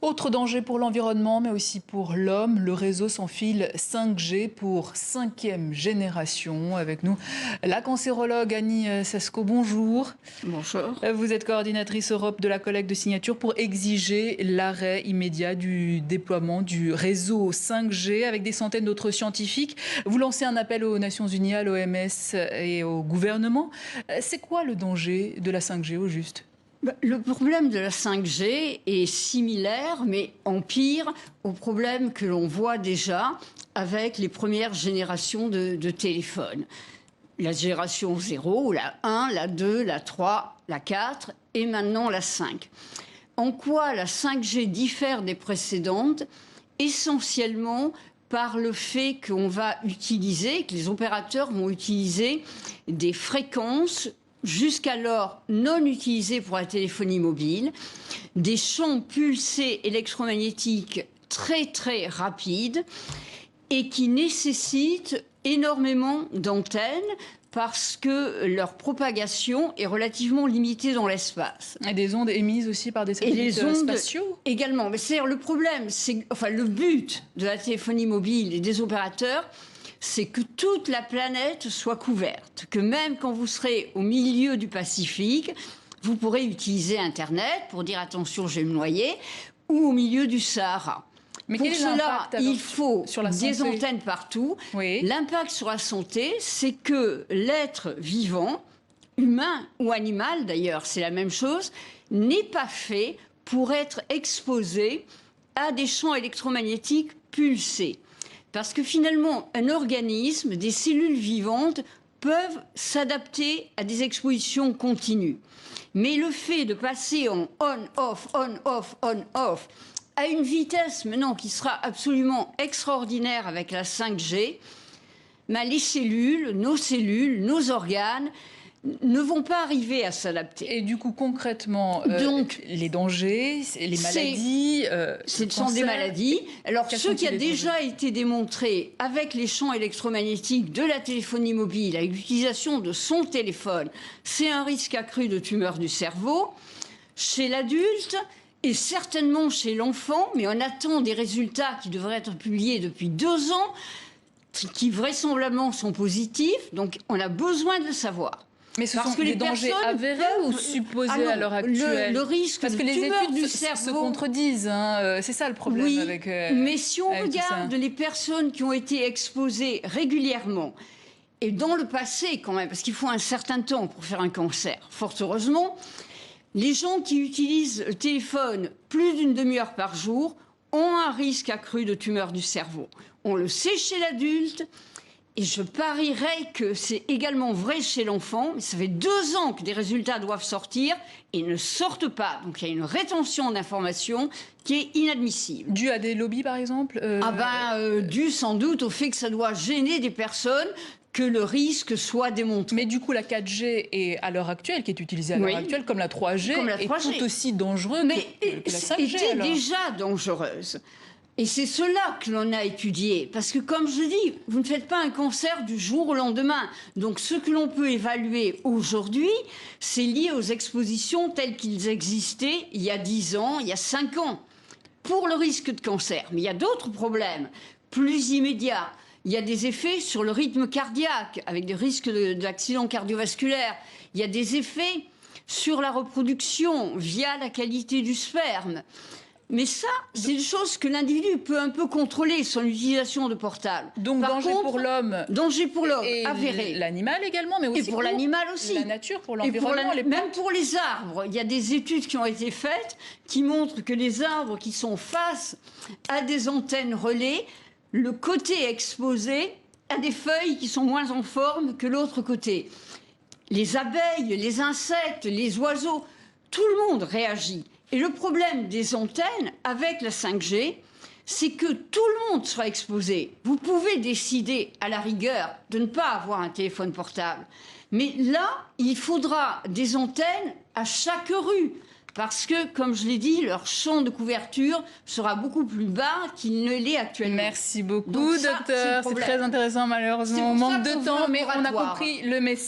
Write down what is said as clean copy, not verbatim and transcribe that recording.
Autre danger pour l'environnement, mais aussi pour l'homme, le réseau sans fil 5G pour 5e génération. Avec nous, la cancérologue Annie Sasco, bonjour. Bonjour. Vous êtes coordinatrice Europe de la collecte de signatures pour exiger l'arrêt immédiat du déploiement du réseau 5G avec des centaines d'autres scientifiques. Vous lancez un appel aux Nations Unies, à l'OMS et au gouvernement. C'est quoi le danger de la 5G au juste ? Le problème de la 5G est similaire, mais en pire, au problème que l'on voit déjà avec les premières générations de téléphones. La génération 0, la 1, la 2, la 3, la 4 et maintenant la 5. En quoi la 5G diffère des précédentes? Essentiellement par le fait qu'on va utiliser, que les opérateurs vont utiliser des fréquences jusqu'alors non utilisés pour la téléphonie mobile, des champs pulsés électromagnétiques très très rapides et qui nécessitent énormément d'antennes parce que leur propagation est relativement limitée dans l'espace. Et des ondes émises aussi par des satellites spatiaux également. Mais c'est le problème, c'est le but de la téléphonie mobile et des opérateurs, c'est que toute la planète soit couverte, que même quand vous serez au milieu du Pacifique, vous pourrez utiliser Internet pour dire attention, je vais me noyer, ou au milieu du Sahara. Mais pour cela, il faut sur la des antennes partout. Oui. L'impact sur la santé, c'est que l'être vivant, humain ou animal d'ailleurs, c'est la même chose, n'est pas fait pour être exposé à des champs électromagnétiques pulsés. Parce que finalement, un organisme, des cellules vivantes peuvent s'adapter à des expositions continues. Mais le fait de passer en on-off, on-off, on-off, à une vitesse maintenant qui sera absolument extraordinaire avec la 5G, les cellules, nos organes, ne vont pas arriver à s'adapter. Et du coup, concrètement, les dangers, les maladies... ce sont des maladies. Alors, ce qui a déjà été démontré avec les champs électromagnétiques de la téléphonie mobile, avec l'utilisation de son téléphone, c'est un risque accru de tumeur du cerveau chez l'adulte et certainement chez l'enfant, mais on attend des résultats qui devraient être publiés depuis 2 ans, qui vraisemblablement sont positifs, donc on a besoin de le savoir. Mais ce sont des dangers avérés ou supposés à l'heure actuelle? Le risque parce que les études se contredisent, hein. C'est ça le problème. Oui, avec mais si on regarde les personnes qui ont été exposées régulièrement, et dans le passé quand même, parce qu'il faut un certain temps pour faire un cancer, fort heureusement, les gens qui utilisent le téléphone plus d'une demi-heure par jour ont un risque accru de tumeur du cerveau. On le sait chez l'adulte. Et je parierais que c'est également vrai chez l'enfant. Ça fait 2 ans que des résultats doivent sortir et ne sortent pas. Donc il y a une rétention d'informations qui est inadmissible. Dû à des lobbies, par exemple Dû sans doute au fait que ça doit gêner des personnes, que le risque soit démontré. Mais du coup, la 4G est à l'heure actuelle, qui est utilisée à l'heure actuelle, comme la 3G, est tout aussi dangereuse que la 5G. Était déjà dangereuse. Et c'est cela que l'on a étudié. Parce que, comme je dis, vous ne faites pas un cancer du jour au lendemain. Donc, ce que l'on peut évaluer aujourd'hui, c'est lié aux expositions telles qu'ils existaient il y a 10 ans, il y a 5 ans, pour le risque de cancer. Mais il y a d'autres problèmes, plus immédiats. Il y a des effets sur le rythme cardiaque, avec des risques d'accidents cardiovasculaires. Il y a des effets sur la reproduction, via la qualité du sperme. Mais ça, c'est des choses que l'individu peut un peu contrôler, son utilisation de portable. Donc danger pour l'homme. Danger pour l'homme, avéré. L'animal également, mais aussi pour l'animal aussi. La nature, pour l'environnement. Même pour les arbres. Il y a des études qui ont été faites qui montrent que les arbres qui sont face à des antennes relais, le côté exposé a des feuilles qui sont moins en forme que l'autre côté. Les abeilles, les insectes, les oiseaux, tout le monde réagit. Et le problème des antennes avec la 5G, c'est que tout le monde sera exposé. Vous pouvez décider, à la rigueur, de ne pas avoir un téléphone portable. Mais là, il faudra des antennes à chaque rue. Parce que, comme je l'ai dit, leur champ de couverture sera beaucoup plus bas qu'il ne l'est actuellement. Merci beaucoup, docteur. C'est très intéressant, malheureusement. On manque de temps, mais on a compris le message.